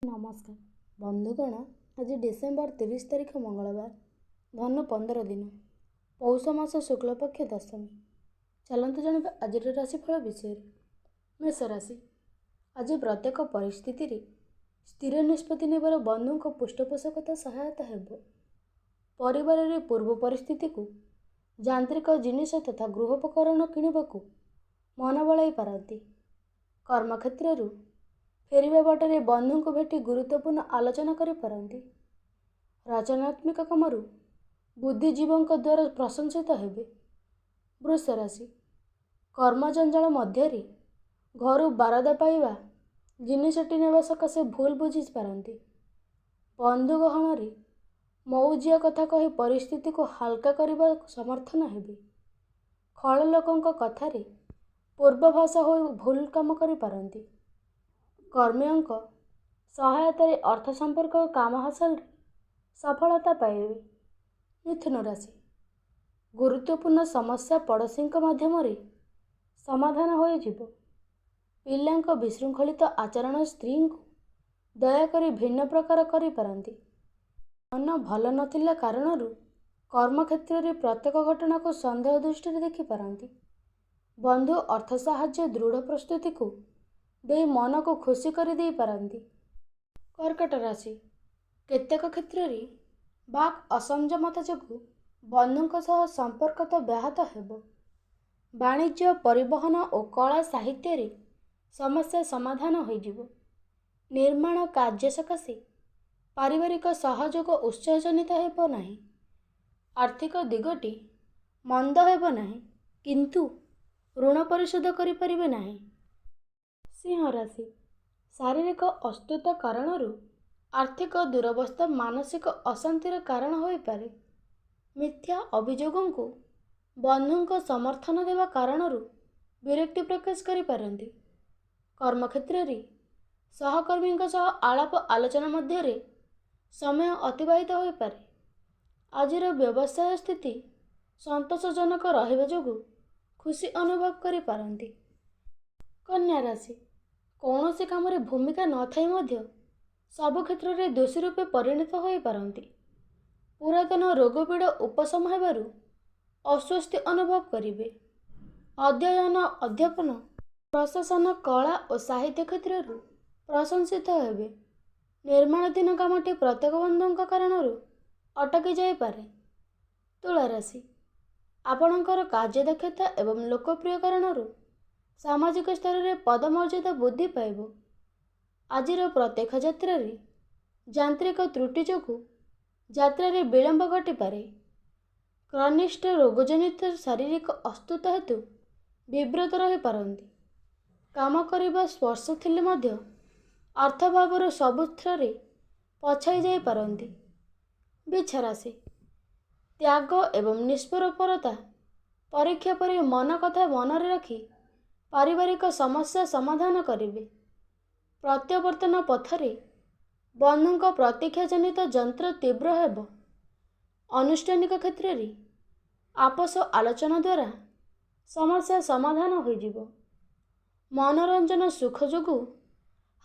नमस्कार बंधुगण। आज डिसेम्बर 30 तारीख मंगलवार, धनु 15 दिन, पौष मास शुक्ल पक्ष दशमी। चलतु जानिबा आज राशिफल विषय। मेष राशि। आज प्रत्येक परिस्थिति रे स्थिर निष्पत्ति नेबार बंधु को पृष्ठपोषकता सहायता हेबो। परिवार रे पूर्व परिस्थिति को यांत्रिक जिनिस तथा गृहोपकरण किणवाकू मन बलाई पारती। कर्मक्षेत्र फेरिबा बाटरे बंधु को भेटी गुरुत्वपूर्ण आलोचना करि पारती। रचनात्मक कामरू बुद्धिजीवों द्वारा प्रशंसित हेबे। वृष राशि। कर्म जंजाल मध्य घर बारदा पाइबा जिनिसटी नेबा सकाशे भूल बुझी पारती। बंधु गहन मौजिया कथा कही परिस्थिति को हाल्का करने समर्थन हेबे। खल लोकों कथार पूर्वभाषा हो भूल काम करि पारती। कर्मियों सहायता अर्थ संपर्क काम हासिल सफलता पाइबे। मिथुन राशि। गुरुत्वपूर्ण समस्या पड़ोशी माध्यम समाधान हो जिवो। पिलांक विशृंखलित आचरण स्त्री को दयाकरी भिन्न प्रकार करि पारती। मन भल नथिला कारणरू कर्मक्षेत्र में प्रत्येक घटना को संदेह दृष्टि देखि पारती। बंधु अर्थ साहाय्य दृढ़ प्रस्तुति को दे मन को खुशी कर दे पारती। कर्कट राशि। केतेक क्षेत्र में बाक असंजमता जोगु बंधुों सह संपर्क तो व्याहत हेबो। वाणिज्य परिवहन और कला साहित्य रे समस्या समाधान हो जिवो। निर्माण कार्य सकाशे पारिवारिक सहयोग उत्साहजनित हेबो नाही। आर्थिक दिगटी मंद हेबो नाही, किंतु ऋण परिशोध करि परिबे नाही। सिंह राशि। शारीरिक अस्वस्थता कारणरू आर्थिक दुरवस्था मानसिक अशांतिर कारण हो पारे। मिथ्या अभियोगों को बंधुों समर्थन देवा कारणरू विरक्ति प्रकाश करि पारती। कर्मक्षेत्र में सहकर्मी सह आलाप आलोचना मध्य समय अतिबाहित हो पारे। आजिर व्यवसाय स्थिति संतोषजनक रहिबा जोगु खुशी अनुभव करि पारती। कन्या राशि। कौन से काम रे भूमिका न थाई मध्य सब क्षेत्र में दोषी रूपे परिणत हो पारती। पुरातन रोगपीड़ा उपशम हेबारु अस्वस्थ अनुभव करिवे। अध्ययन अध्यापन प्रशासन कला और साहित्य क्षेत्र प्रशंसित हेबे। निर्माणाधीन कामटी प्रत्येक बंधुओं कारणरू अटकी जाई पारे। तुला राशि। आपणकर कार्यदक्षता एवं लोकप्रिय कारणरू सामाजिक स्तर में पदमर्यादा वृद्धि पाइब। आजिर प्रत्येक यात्रा यांत्रिक त्रुटि जोगु यात्रा विलंब घटी पारे। क्रनिष्ठ रोगजनित शारीरिक अस्वस्थता हेतु विव्रत रही पारती। काम करने स्पर्श थिले मध्य अर्थभावर सबुत्थर पछाई जाई पारती। बिछा राशि। त्याग एवं निष्परता परीक्षा पर मन कथा मन रखी पारिवारिक समस्या समाधान करिवे। प्रत्यावर्तन पथरे बंधुों प्रतीक्षा जनित यंत्र तीव्र हेब। अनुष्ठानिक क्षेत्र में आपस आलोचना द्वारा समस्या समाधान हो जिवो। मनोरंजन सुख जोगु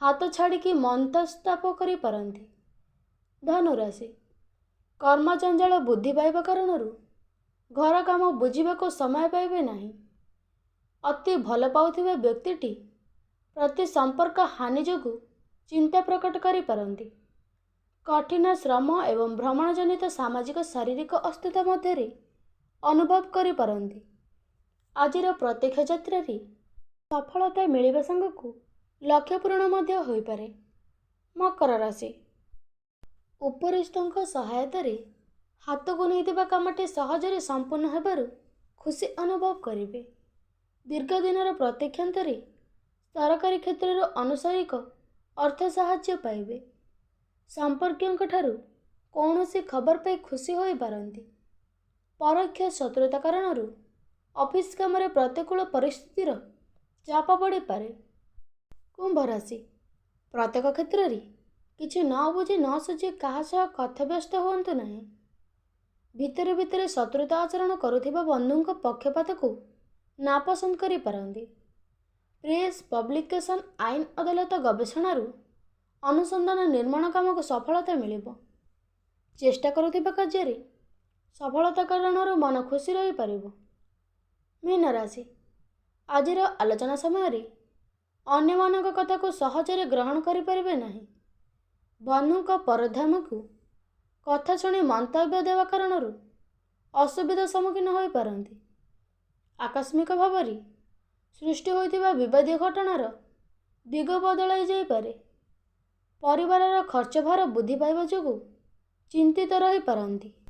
हाथ छाड़ी मनस्ताप करि पारती। धनुराशि। कर्म जंजाल बुद्धि पाइबा कारणरू घर काम बुझीबा को समय पाइबे नाही। अति भल पाउथिबा व्यक्तिटी प्रति संपर्क हानि जोगु चिंता प्रकट करि पारती। कठिन श्रम एवं भ्रमण जनित सामाजिक शारीरिक अस्वस्थता मध्य अनुभव करि पारती। आजिर प्रत्येक यात्रा सफलता मिलिबा संगकु लक्ष्य पूर्ण मध्य होई पारे। मकर राशि। उपरिष्ठों सहायता हाथ को नहीं कामटी सहजरे संपूर्ण हेबारु खुशी अनुभव करिवे। दीर्घ दिनर प्रतीक्षांतरे सरकारी क्षेत्र अनुसारिक अर्थ साहाय्य पाइबे। संपर्कियों ठारू कौन सी खबर पाई खुशी हो पारती। परोक्ष शत्रुता कारणरू ऑफिस काम प्रतिकूल परिस्थितिर चाप पड़ पारे। कुंभ राशि। प्रत्येक क्षेत्र में किछि न बुझी न सुझी क्या सह कथा व्यस्त हुअंतु नहीं। भितर भितर शत्रुता आचरण करुथिबा बंधुों पक्षपात को नापसंद करि पारती। प्रेस पब्लिकेशन आईन अदालत गवेषणारू ଅନୁସନ୍ଧାନ ନିର୍ମାଣ କାମକୁ ସଫଳତା ମିଳିବ। ଚେଷ୍ଟା କରୁଥିବା କାର୍ଯ୍ୟରେ ସଫଳତା କାରଣରୁ ମନ ଖୁସି ରହିପାରିବ। ମୀନ ରାଶି, ଆଜିର ଆଲୋଚନା ସମୟରେ ଅନ୍ୟମାନଙ୍କ କଥାକୁ ସହଜରେ ଗ୍ରହଣ କରିପାରିବେ ନାହିଁ। ବନ୍ଧୁଙ୍କ ପରଧାମକୁ କଥା ଶୁଣି ମନ୍ତବ୍ୟ ଦେବା କାରଣରୁ ଅସୁବିଧା ସମ୍ମୁଖୀନ ହୋଇପାରନ୍ତି। ଆକସ୍ମିକ ଭାବରେ ସୃଷ୍ଟି ହୋଇଥିବା ବିବାଦୀୟ ଘଟଣାର ଦିଗ ବଦଳାଇ ଯାଇପାରେ। ପରିବାରର ଖର୍ଚ୍ଚ ଭାର ବୃଦ୍ଧି ପାଇବା ଯୋଗୁଁ ଚିନ୍ତିତ ରହିପାରନ୍ତି।